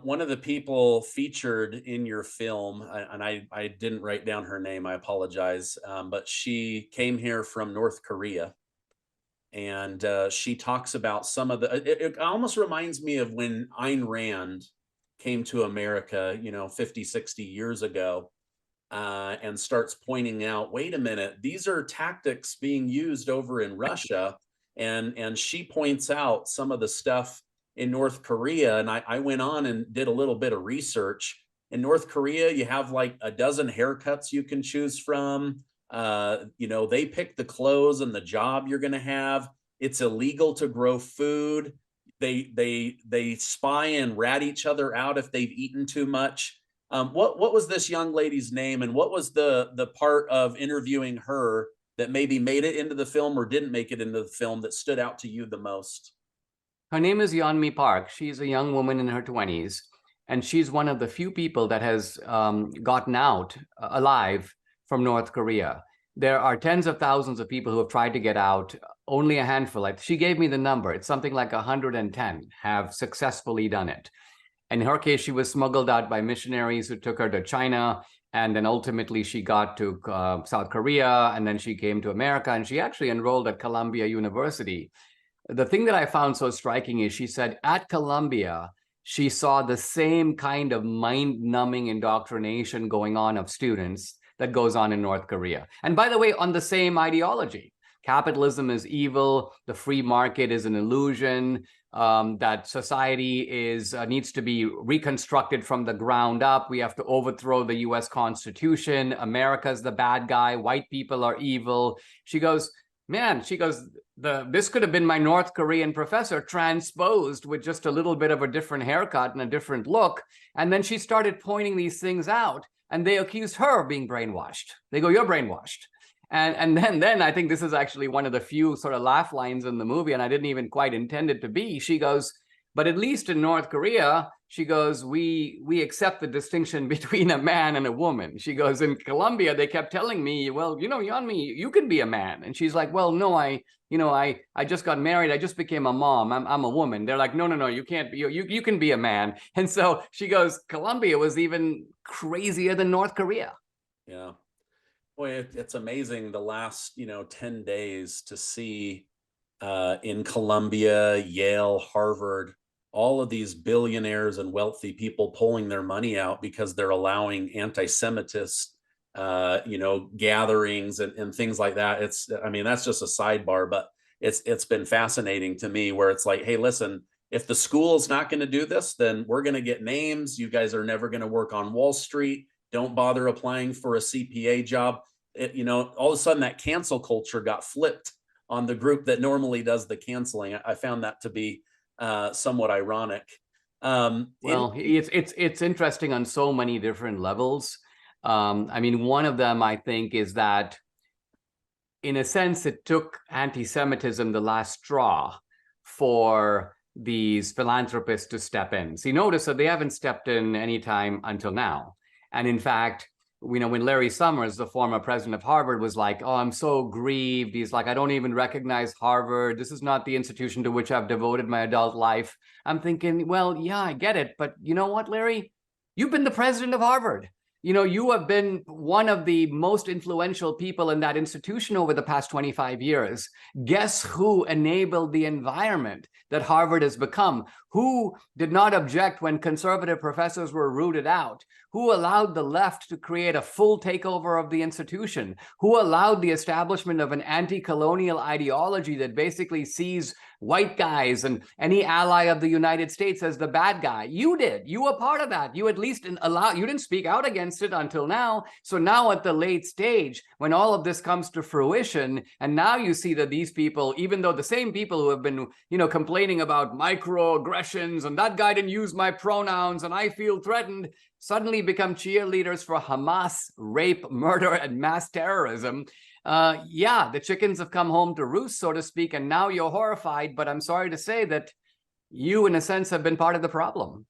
one of the people featured in your film, and I didn't write down her name, I apologize, but she came here from North Korea, and she talks about some of the. It almost reminds me of when Ayn Rand came to America, 50, 60 years ago, and starts pointing out, wait a minute, these are tactics being used over in Russia, and she points out some of the stuff in North Korea, and I went on and did a little bit of research. In North Korea, you have like a dozen haircuts you can choose from. They pick the clothes and the job you're going to have. It's illegal to grow food. They spy and rat each other out if they've eaten too much. What was this young lady's name, and what was the part of interviewing her that maybe made it into the film or didn't make it into the film that stood out to you the most? Her name is Yeonmi Park. She's a young woman in her 20s, and she's one of the few people that has gotten out alive from North Korea. There are tens of thousands of people who have tried to get out. Only a handful, like she gave me the number, it's something like 110 have successfully done it. In her case, she was smuggled out by missionaries who took her to China, and then ultimately she got to South Korea, and then she came to America, and she actually enrolled at Columbia University. The thing that I found so striking is she said at Columbia, she saw the same kind of mind-numbing indoctrination going on of students that goes on in North Korea. And by the way, on the same ideology. Capitalism is evil, the free market is an illusion, that society needs to be reconstructed from the ground up. We have to overthrow the US Constitution. America's the bad guy. White people are evil. She goes, this could have been my North Korean professor transposed with just a little bit of a different haircut and a different look. And then she started pointing these things out, and they accused her of being brainwashed. They go, you're brainwashed. And then I think this is actually one of the few sort of laugh lines in the movie, and I didn't even quite intend it to be. She goes, but at least in North Korea, she goes, we accept the distinction between a man and a woman. She goes, in Colombia, they kept telling me, well, Yeonmi, you can be a man. And she's like, well, no, I just got married. I just became a mom. I'm a woman. They're like, no, you can't be, you can be a man. And so she goes, Colombia was even crazier than North Korea. Yeah. Boy, it's amazing the last, 10 days to see in Columbia, Yale, Harvard, all of these billionaires and wealthy people pulling their money out because they're allowing anti-Semitist, gatherings and things like that. That's just a sidebar, but it's been fascinating to me where it's like, hey, listen, if the school's not going to do this, then we're going to get names. You guys are never going to work on Wall Street. Don't bother applying for a CPA job. All of a sudden that cancel culture got flipped on the group that normally does the canceling. I found that to be somewhat ironic. It's interesting on so many different levels. One of them, I think, is that in a sense, it took anti-Semitism the last straw for these philanthropists to step in. So you notice that they haven't stepped in any time until now. And in fact, when Larry Summers, the former president of Harvard, was like, oh, I'm so grieved. He's like, I don't even recognize Harvard. This is not the institution to which I've devoted my adult life. I'm thinking, well, yeah, I get it. But you know what, Larry? You've been the president of Harvard. You have been one of the most influential people in that institution over the past 25 years. Guess who enabled the environment that Harvard has become? Who did not object when conservative professors were rooted out? Who allowed the left to create a full takeover of the institution? Who allowed the establishment of an anti-colonial ideology that basically sees white guys and any ally of the United States as the bad guy? You did. You were part of that. You at least you didn't speak out against it until now. So now at the late stage, when all of this comes to fruition, and now you see that these people, even though the same people who have been, complaining about microaggressions and that guy didn't use my pronouns and I feel threatened, suddenly become cheerleaders for Hamas, rape, murder, and mass terrorism. The chickens have come home to roost, so to speak, and now you're horrified. But I'm sorry to say that you, in a sense, have been part of the problem.